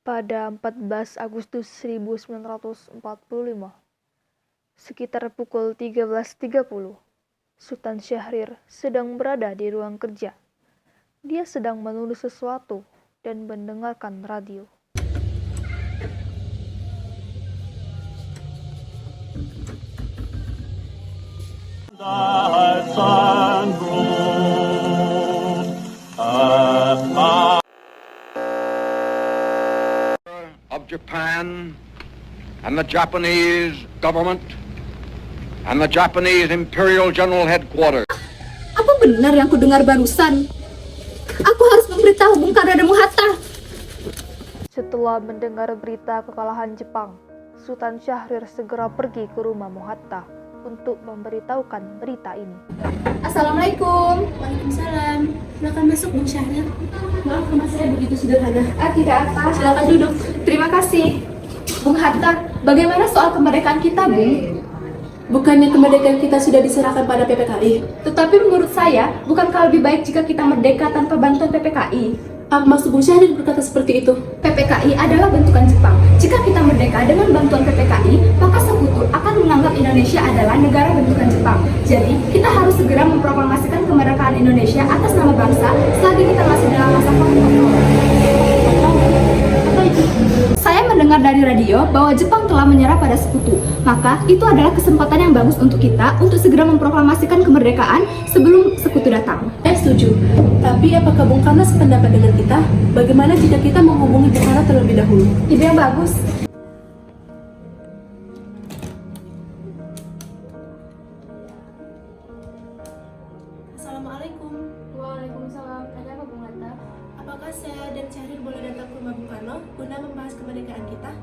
Pada 14 Agustus 1945, sekitar pukul 13.30, Sultan Syahrir sedang berada di ruang kerja. Dia sedang menulis sesuatu dan mendengarkan radio. Of Japan and the Japanese government and the Japanese Imperial General Headquarters. Apa benar yang kudengar barusan? Aku harus memberitahu Bung Karno dan Bung Hatta. Setelah mendengar berita kekalahan Jepang, Sultan Syahrir segera pergi ke rumah Bung Hatta untuk memberitahukan berita ini. Assalamualaikum. Waalaikumsalam. Silakan masuk, Bung Syahrir. Maaf, rumah saya begitu sederhana. Tidak apa. Silakan duduk. Terima kasih. Bung Hatta, bagaimana soal kemerdekaan kita, Bung? Bukannya kemerdekaan kita sudah diserahkan pada PPKI? Tetapi menurut saya, bukankah lebih baik jika kita merdeka tanpa bantuan PPKI? Apa maksud Bung Syahrir berkata seperti itu? PPKI adalah bentukan Jepang. Jika kita merdeka dengan bantuan PPKI, maka sekutu akan menganggap Indonesia adalah negara bentukan Jepang. Jadi, kita harus segera memproklamasikan kemerdekaan Indonesia atas nama bangsa selagi kita masih dalam masa kolonial. Saya mendengar dari radio bahwa Jepang telah menyerah pada sekutu. Maka, itu adalah kesempatan yang bagus untuk kita untuk segera memproklamasikan kemerdekaan sebelum sekutu datang. Saya setuju. Tapi apakah Bung Karno sependapat dengan kita? Bagaimana jika kita menghubungi Bung Karno terlebih dahulu? Ide yang bagus. Assalamualaikum. Waalaikumsalam. Ada apa, Bung Hatta? Apakah saya dan Syahrir boleh datang ke rumah Bung Karno guna membahas kemerdekaan kita?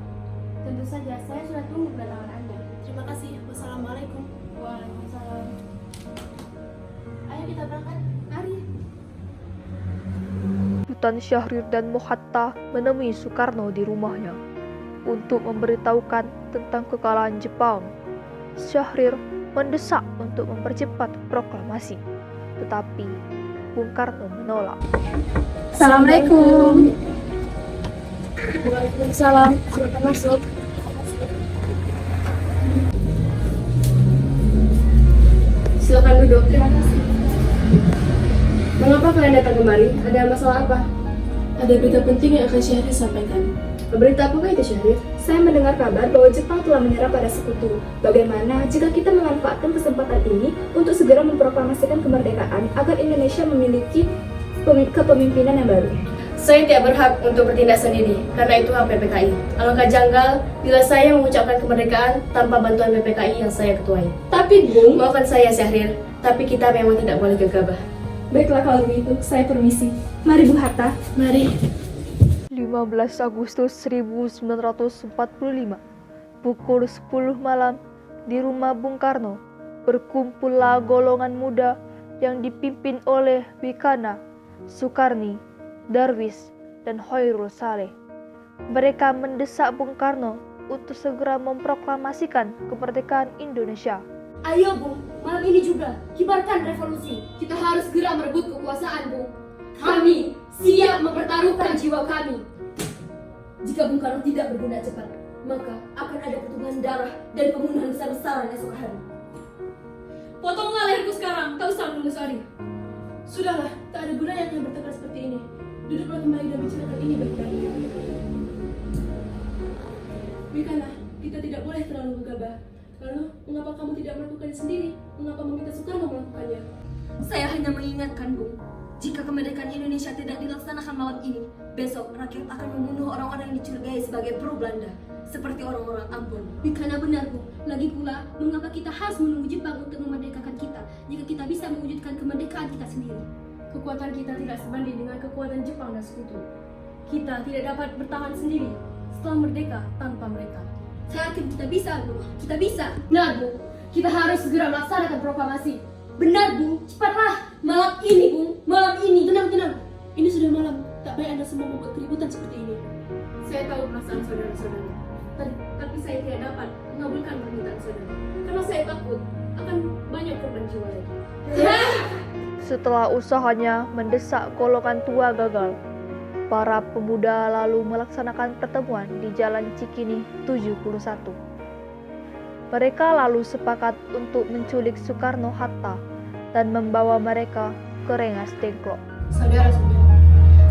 Tentu saja, saya sudah tunggu kedatangan Anda. Terima kasih. Wassalamualaikum. Waalaikumsalam. Ayo kita berangkat. Mari. Sultan Syahrir dan Bung Hatta menemui Soekarno di rumahnya untuk memberitahukan tentang kekalahan Jepang. Syahrir mendesak untuk mempercepat proklamasi, tetapi Bung Karno menolak. Assalamualaikum. Waalaikumsalam. Silakan masuk. Silakan duduk. Terima kasih. Mengapa kalian datang kemari? Ada masalah apa? Ada berita penting yang akan Syahrir sampaikan. Berita apakah itu, Syahrir? Saya mendengar kabar bahwa Jepang telah menyerah pada sekutu. Bagaimana jika kita memanfaatkan kesempatan ini untuk segera memproklamasikan kemerdekaan agar Indonesia memiliki kepemimpinan yang baru? Saya tidak berhak untuk bertindak sendiri, karena itu hak PPKI. Alangkah janggal bila saya mengucapkan kemerdekaan tanpa bantuan PPKI yang saya ketuai. Tapi, Bung, Maafkan saya, Syahrir, tapi kita memang tidak boleh gegabah. baiklah kalau begitu, saya permisi. Mari, Bung Hatta. Mari. 15 Agustus 1945, pukul 10 malam, di rumah Bung Karno, berkumpullah golongan muda yang dipimpin oleh Wikana, Sukarni, Darwis, dan Hoirul Saleh. Mereka mendesak Bung Karno untuk segera memproklamasikan kemerdekaan Indonesia. Ayo, Bung, malam ini juga kibarkan revolusi. Kita harus segera merebut kekuasaan, Bung. Kami siap mempertaruhkan jiwa kami. Jika Bung Karno tidak bertindak cepat, maka akan ada pertumpahan darah dan pembunuhan besar-besaran esok hari. Potonglah leherku sekarang, tak usah menunggu sorry. Sudahlah, tak ada gunanya kalian bertengkar seperti ini. Duduklah kembali dan bicarakan ini baik-baik. Wikana, kita tidak boleh terlalu gegabah. Lalu, mengapa kamu tidak melakukannya sendiri? Mengapa meminta Soekarno melakukannya? Saya hanya mengingatkan, Bung, jika kemerdekaan Indonesia tidak dilaksanakan malam ini, besok rakyat akan membunuh orang-orang yang dicurigai sebagai pro Belanda, seperti orang-orang Ambon. Karena benar, Bu. Lagi pula, mengapa kita harus menunggu Jepang untuk memerdekakan kita, jika kita bisa mewujudkan kemerdekaan kita sendiri? Kekuatan kita tidak sebanding dengan kekuatan Jepang dan sekutu. Kita tidak dapat bertahan sendiri setelah merdeka tanpa mereka. Saya yakin kita bisa, Bu. Kita bisa. Benar, Bu. Kita harus segera melaksanakan proklamasi. Benar, Bu. Cepatlah. Malam ini, Bu. Malam ini. Tenang. Ini sudah malam. Tak baik Anda semua membuat keributan seperti ini. Saya tahu perasaan saudara-saudara. Tapi saya tidak dapat mengabulkan permintaan saudara. Karena saya takut akan banyak korban jiwa lagi. Setelah usahanya mendesak golongan tua gagal, Para pemuda lalu melaksanakan pertemuan di Jalan Cikini 71. Mereka lalu sepakat untuk menculik Soekarno-Hatta dan membawa mereka ke Rengas Dengklok. Saudara-saudara,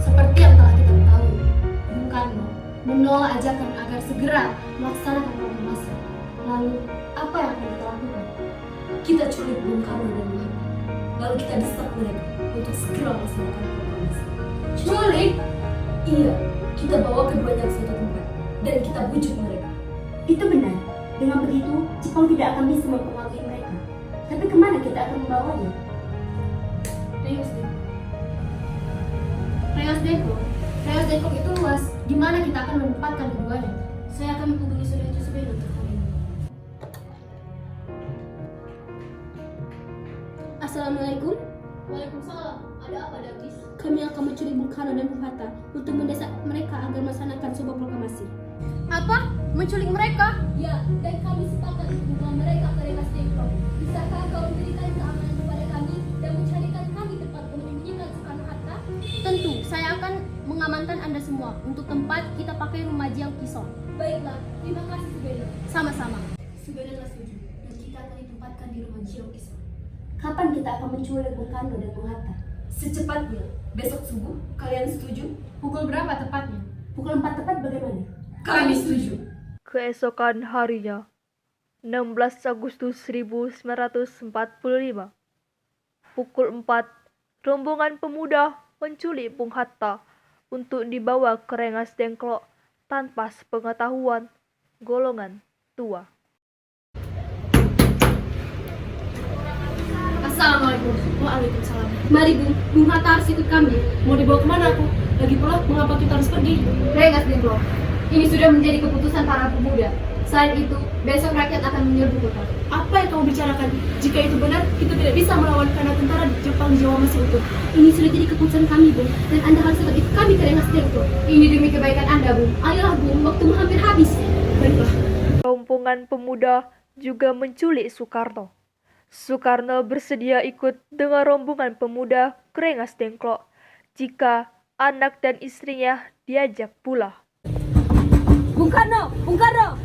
seperti yang telah kita ketahui, Bung Karno menolak ajakan agar segera melaksanakan proklamasi. Lalu, apa yang akan kita lakukan? Kita culik Bung Karno dan Bung Hatta. Lalu kita desak mereka untuk segera melaksanakan proklamasi. Culik? Iya, kita bawa keduanya ke suatu tempat dan kita bujuk mereka. Itu benar. Dengan begitu, Jepang tidak akan bisa mempengaruhi mereka. Tapi kemana kita akan membawanya? Rengas Dengklok itu luas. Di mana kita akan menempatkan keduanya? Saya akan menghubungi saudara Jusubeno untuk hal ini. Assalamualaikum. Waalaikumsalam. Ada apa, Darwis? Kami akan menculik Bung Karno dan Bung Hatta untuk mendesak mereka agar melaksanakan sebuah proklamasi. Apa? Menculik mereka? Ya, dan kami sepakat untuk membawa mereka ke Rengas Dengklok. Bisakah kau memberikan keamanan kepada kami dan mencarikan kami tempat untuk menyingkirkan Soekarno-Hatta? Tentu, saya akan mengamankan Anda semua. Untuk tempat, kita pakai rumah Jiang Kisong. Baiklah, terima kasih Subeno. Sama-sama. Subeno telah setuju dan kita akan ditempatkan di rumah Jiang Kisong. Kapan kita akan menculik Bung Karno dan Bung Hatta? Secepatnya, besok subuh, kalian setuju? Pukul berapa tepatnya? Pukul 4 tepat bagaimana? Kami setuju. Keesokan harinya, 16 Agustus 1945, pukul 4, rombongan pemuda menculik Bung Hatta untuk dibawa ke Rengas Dengklok tanpa sepengetahuan golongan tua. Assalamualaikum. Waalaikumsalam. Mari Bung Hatta harus ikut kami. Mau dibawa kemana aku? Lagi pula, mengapa kita harus pergi? Rengas Dengklok. Ini sudah menjadi keputusan para pemuda. Selain itu, besok rakyat akan menyerbu kota. Apa yang kamu bicarakan? Jika itu benar, kita tidak bisa melawan karena tentara Jepang Jawa masih utuh. Ini sudah jadi keputusan kami, Bung, dan Anda harus tetap ikut kami ke Rengas Dengklok. Ini demi kebaikan Anda, Bung. Ayolah, Bung, waktumu hampir habis. Baiklah. Rombongan pemuda juga menculik Soekarno. Soekarno bersedia ikut dengan rombongan pemuda ke Rengas Dengklok jika anak dan istrinya diajak pula. Bung Karno! Bung Karno!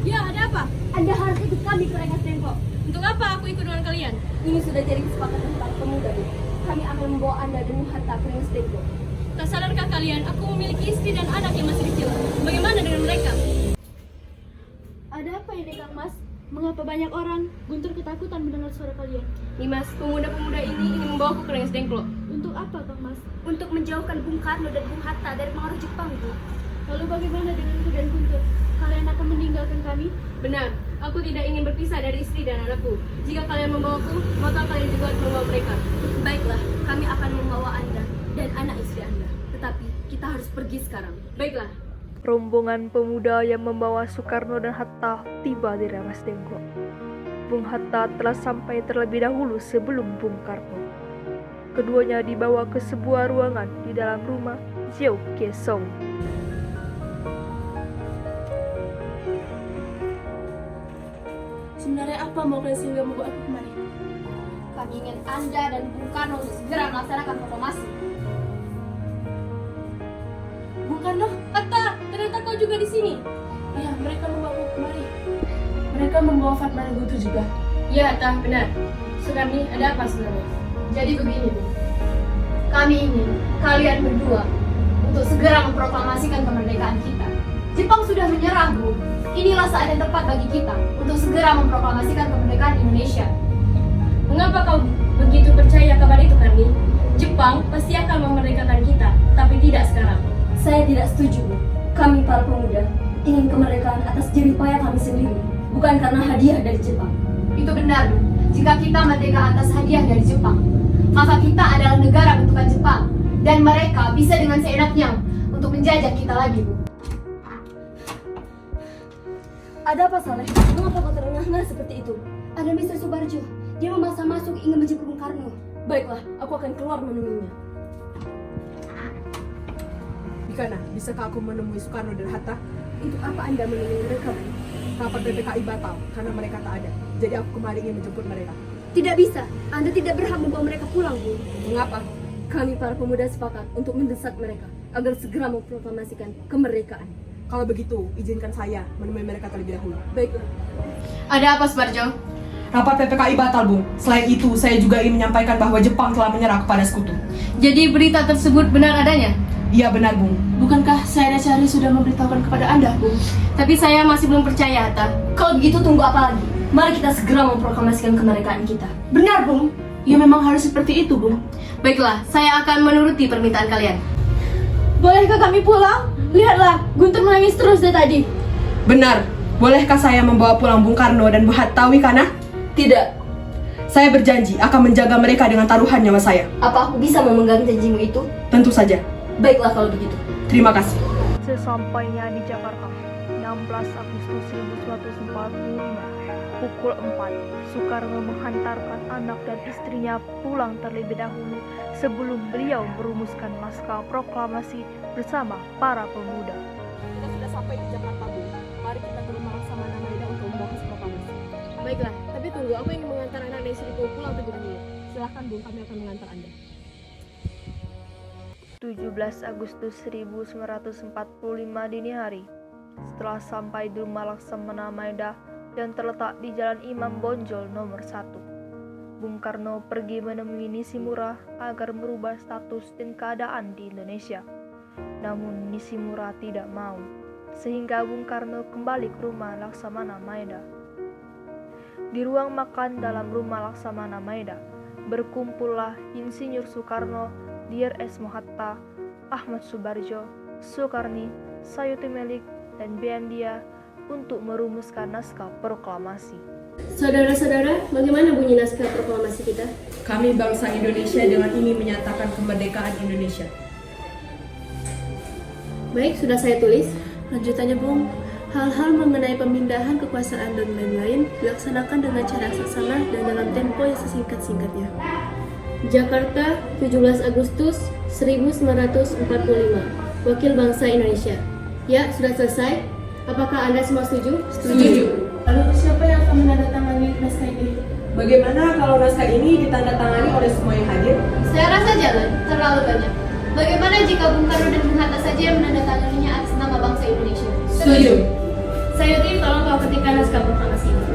Ya, ada apa? Anda harus ikut kami ke Rengas Dengklok. Untuk apa aku ikut dengan kalian? Ini sudah jadi kesepakatan para pemuda, Bung. Kami akan membawa Anda dan Bung Hatta ke Rengas Dengklok. Tak sadarkah kalian, aku memiliki istri dan anak yang masih kecil. Bagaimana dengan mereka? Ada apa ini, Kang Mas? Mengapa banyak orang guntur ketakutan mendengar suara kalian? Nimas, pemuda-pemuda ini ingin membawaku ke Rengas Dengklok. Untuk apa, Kang Mas? Untuk menjauhkan Bung Karno dan Bung Hatta dari pengaruh Jepang, Bu. Lalu bagaimana denganku dan Guntur? Kalian akan meninggalkan kami? Benar, aku tidak ingin berpisah dari istri dan anakku. Jika kalian membawaku, maka kalian juga harus membawa mereka. Baiklah, kami akan membawa Anda dan anak istri Anda. Tetapi kita harus pergi sekarang. Baiklah. Rombongan pemuda yang membawa Soekarno dan Hatta tiba di Rengas Dengklok. Bung Hatta telah sampai terlebih dahulu sebelum Bung Karno. Keduanya dibawa ke sebuah ruangan di dalam rumah Jiang Kisong. Sebenarnya apa mau kalian sehingga membawa aku kemari? Kami ingin Anda dan Bung Karno untuk segera melaksanakan proklamasi. Bung Karno, Hatta, ternyata kau juga di sini. Iya, mereka membawa aku kemari. Mereka membawa Fatma dan Guntur juga. Iya, Hatta, benar. Sekarang ada apa sebenarnya? Jadi begini, Bu. Kami ingin kalian berdua untuk segera memproklamasikan kemerdekaan kita. Jepang sudah menyerah, Bu. Inilah saat yang tepat bagi kita untuk segera memproklamasikan kemerdekaan Indonesia. Mengapa kau begitu percaya kabar itu, Karni? Jepang pasti akan memerdekakan kita, tapi tidak sekarang. Saya tidak setuju, Bu. Kami para pemuda ingin kemerdekaan atas jerih payah kami sendiri, bukan karena hadiah dari Jepang. Itu benar, Bu. Jika kita merdeka atas hadiah dari Jepang, maka kita adalah negara bentukan Jepang, dan mereka bisa dengan seenaknya untuk menjajah kita lagi, Bu. Ada apa, Saleh? Mengapa kau terengah-engah seperti itu? Ada Mr. Subarjo. Dia memaksa masuk ingin menjemput Bung Karno. Baiklah, aku akan keluar menemuinya. Bikana, bisakah aku menemui Soekarno dan Hatta? Untuk apa Anda menemui mereka, Bu? Rapat PPKI batal karena mereka tak ada. Jadi aku kemarin ingin menjemput mereka. Tidak bisa. Anda tidak berhak membawa mereka pulang, Bu. Mengapa? Kami para pemuda sepakat untuk mendesak mereka agar segera memproklamasikan kemerdekaan. Kalau begitu, izinkan saya menemui mereka terlebih dahulu. Baiklah. Ada apa, Subarjo? Rapat PPKI batal, Bung. Selain itu, saya juga ingin menyampaikan bahwa Jepang telah menyerah kepada sekutu. Jadi berita tersebut benar adanya? Iya benar, Bung. Bukankah saya dan Syahri sudah memberitahukan kepada Anda, Bung? Tapi saya masih belum percaya, Hatta. Kalau begitu tunggu apa lagi? Mari kita segera memproklamasikan kemerdekaan kita. Benar, Bung. Ya memang harus seperti itu, Bung. Baiklah, saya akan menuruti permintaan kalian. Bolehkah kami pulang? Lihatlah, Guntur menangis terus dari tadi. Benar. Bolehkah saya membawa pulang Bung Karno dan Bu Hatta Wicana? Tidak. Saya berjanji akan menjaga mereka dengan taruhan nyawa saya. Apa aku bisa memegang janjimu itu? Tentu saja. Baiklah kalau begitu. Terima kasih. Sesampainya di Jakarta, 16 Agustus 1945, pukul 4, Soekarno menghantarkan anak dan istrinya pulang terlebih dahulu sebelum beliau merumuskan naskah proklamasi bersama para pemuda. Kita sudah sampai di Jakarta, Bung. Mari kita ke rumah Laksamana Maeda untuk membahas proklamasi. Baiklah, tapi tunggu, aku ingin mengantar anak dan istriku pulang terlebih dahulu. Silahkan, Bung. Kami akan mengantar Anda. 17 Agustus 1945 dini hari, setelah sampai di rumah Laksamana Maeda yang terletak di Jalan Imam Bonjol nomor 1, Bung Karno pergi menemui Nishimura agar merubah status dan keadaan di Indonesia. Namun Nishimura tidak mau, sehingga Bung Karno kembali ke rumah Laksamana Maeda. Di ruang makan dalam rumah Laksamana Maeda, berkumpullah Insinyur Soekarno, Dr. S. Mohatta, Ahmad Subarjo, Soekarni, Sayuti Melik, dan Beandia untuk merumuskan naskah proklamasi. Saudara-saudara, bagaimana bunyi naskah proklamasi kita? Kami bangsa Indonesia dengan ini menyatakan kemerdekaan Indonesia. Baik, sudah saya tulis. Lanjutannya, Bung. Hal-hal mengenai pemindahan kekuasaan dan lain-lain dilaksanakan dengan cara saksana dan dalam tempo yang sesingkat-singkatnya. Jakarta, 17 Agustus 1945. Wakil Bangsa Indonesia. Ya, sudah selesai. Apakah Anda semua setuju? Setuju. Lalu siapa yang akan menandatangani naskah ini? Bagaimana kalau naskah ini ditandatangani oleh semua yang hadir? Saya rasa jangan, terlalu banyak. Bagaimana jika Bung Karno dan Bung Hatta saja yang menandatanganinya atas nama bangsa Indonesia? Setuju. Sayuti, tolong kau ketikkan naskah proklamasi ini.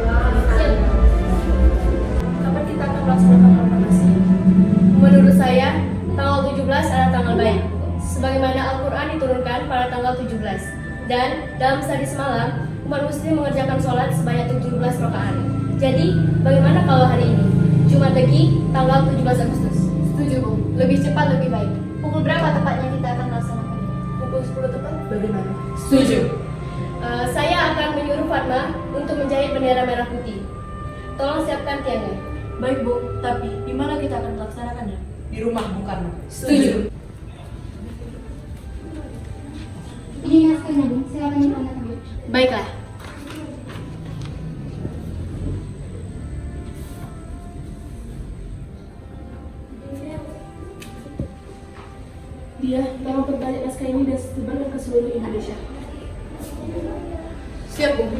Kapan kita akan melaksanakan proklamasi? Menurut saya, tanggal 17 adalah tanggal baik. Sebagaimana Al-Quran diturunkan pada tanggal 17. Dan dalam sehari semalam, umat muslim mengerjakan sholat sebanyak 17 rakaat. Jadi, bagaimana kalau hari ini? Jumat Legi, tanggal 17 Agustus. Setuju, Bung. Lebih cepat, lebih baik. Pukul berapa tepatnya kita akan melaksanakan? Pukul 10 tepat? Bagaimana? Setuju. Saya akan menyuruh Fatma untuk menjahit bendera merah putih. Tolong siapkan tiangnya. Baik, Bu. Tapi di mana kita akan melaksanakannya? Di rumah Bung Karno. Setuju. Ini naskahnya, Bung. Silakan ditandatangani. Baiklah. Dia, tolong perbalik naskah ini dan sebarkan ke seluruh Indonesia. Siap, Bung.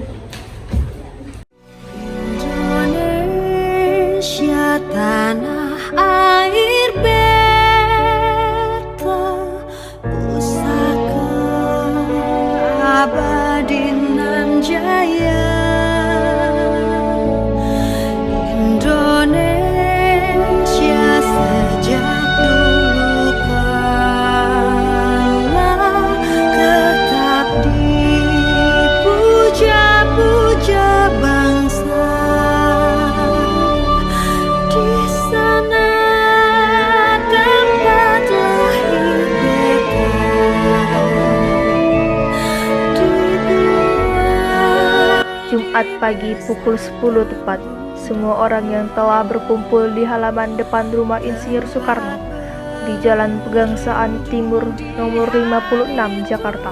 Indonesia tanah air beta, pusaka abadi nan jaya. Indonesia sejak dulu kala tetap dipuja-puja bangsa. Di sana tempat lahir beta, dibuat. Jumat pagi pukul 10 tepat, semua orang yang telah berkumpul di halaman depan rumah Insinyur Soekarno di Jalan Pegangsaan Timur nomor 56 Jakarta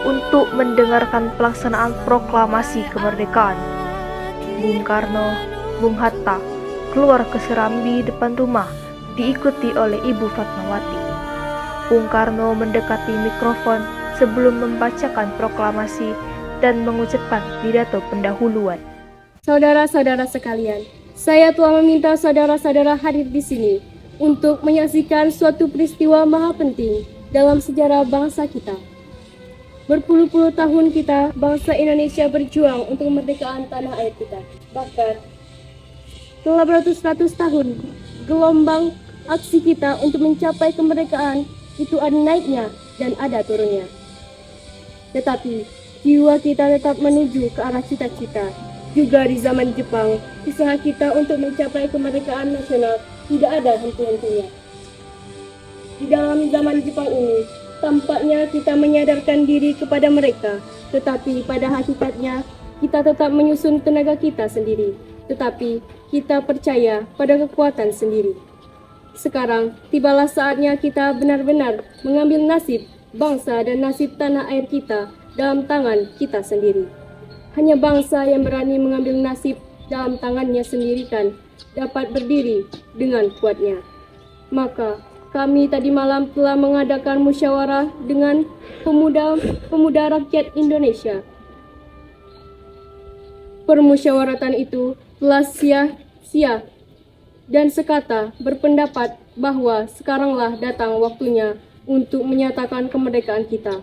untuk mendengarkan pelaksanaan proklamasi kemerdekaan. Bung Karno, Bung Hatta keluar ke serambi depan rumah diikuti oleh Ibu Fatmawati. Bung Karno mendekati mikrofon sebelum membacakan proklamasi dan mengucapkan pidato pendahuluan. Saudara-saudara sekalian, saya telah meminta saudara-saudara hadir di sini untuk menyaksikan suatu peristiwa maha penting dalam sejarah bangsa kita. Berpuluh-puluh tahun kita, bangsa Indonesia berjuang untuk kemerdekaan tanah air kita. Bahkan, telah beratus-ratus tahun, gelombang aksi kita untuk mencapai kemerdekaan itu ada naiknya dan ada turunnya. Tetapi, jiwa kita tetap menuju ke arah cita-cita. Juga di zaman Jepang, usaha kita untuk mencapai kemerdekaan nasional tidak ada henti-hentinya. Di dalam zaman Jepang ini, tampaknya kita menyadarkan diri kepada mereka, tetapi pada hakikatnya kita tetap menyusun tenaga kita sendiri, tetapi kita percaya pada kekuatan sendiri. Sekarang, tibalah saatnya kita benar-benar mengambil nasib bangsa dan nasib tanah air kita dalam tangan kita sendiri. Hanya bangsa yang berani mengambil nasib dalam tangannya sendiri kan dapat berdiri dengan kuatnya. Maka, kami tadi malam telah mengadakan musyawarah dengan pemuda rakyat Indonesia. Permusyawaratan itu telah sia-sia dan sekata berpendapat bahwa sekaranglah datang waktunya untuk menyatakan kemerdekaan kita.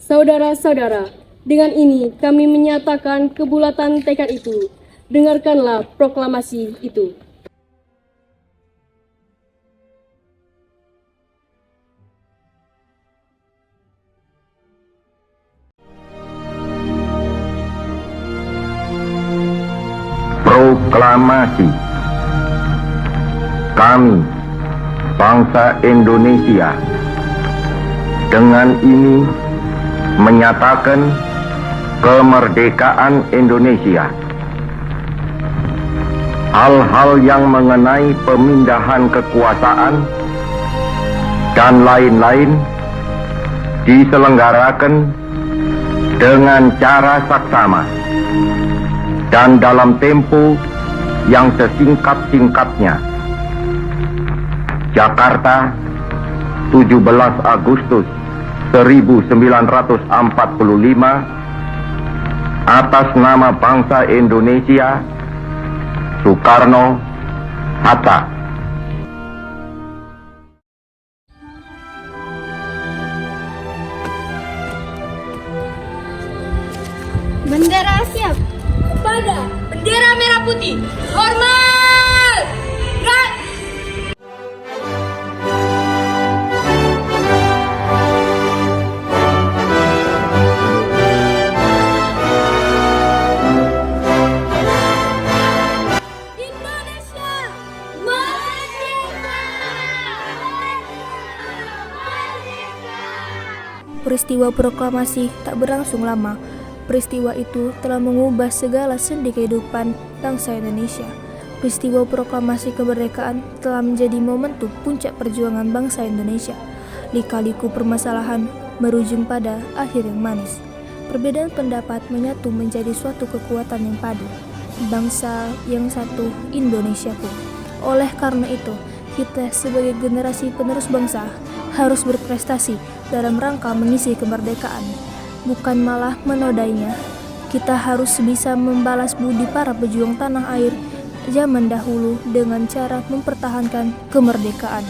Saudara-saudara, dengan ini kami menyatakan kebulatan tekad itu. Dengarkanlah proklamasi itu. Proklamasi. Kami, bangsa Indonesia, dengan ini menyatakan kemerdekaan Indonesia. Hal-hal yang mengenai pemindahan kekuasaan dan lain-lain diselenggarakan dengan cara saksama dan dalam tempo yang sesingkat-singkatnya. Jakarta, 17 Agustus 1945, atas nama bangsa Indonesia, Soekarno Hatta. Bendera siap. Pada bendera merah putih, hormat! Peristiwa proklamasi tak berlangsung lama. Peristiwa itu telah mengubah segala sendi kehidupan bangsa Indonesia. Peristiwa proklamasi kemerdekaan telah menjadi momentum puncak perjuangan bangsa Indonesia. Lika-liku permasalahan berujung pada akhir yang manis. Perbedaan pendapat menyatu menjadi suatu kekuatan yang padu. Bangsa yang satu, Indonesiaku. Oleh karena itu, kita sebagai generasi penerus bangsa harus berprestasi dalam rangka mengisi kemerdekaan, bukan malah menodainya. Kita harus bisa membalas budi para pejuang tanah air zaman dahulu dengan cara mempertahankan kemerdekaan.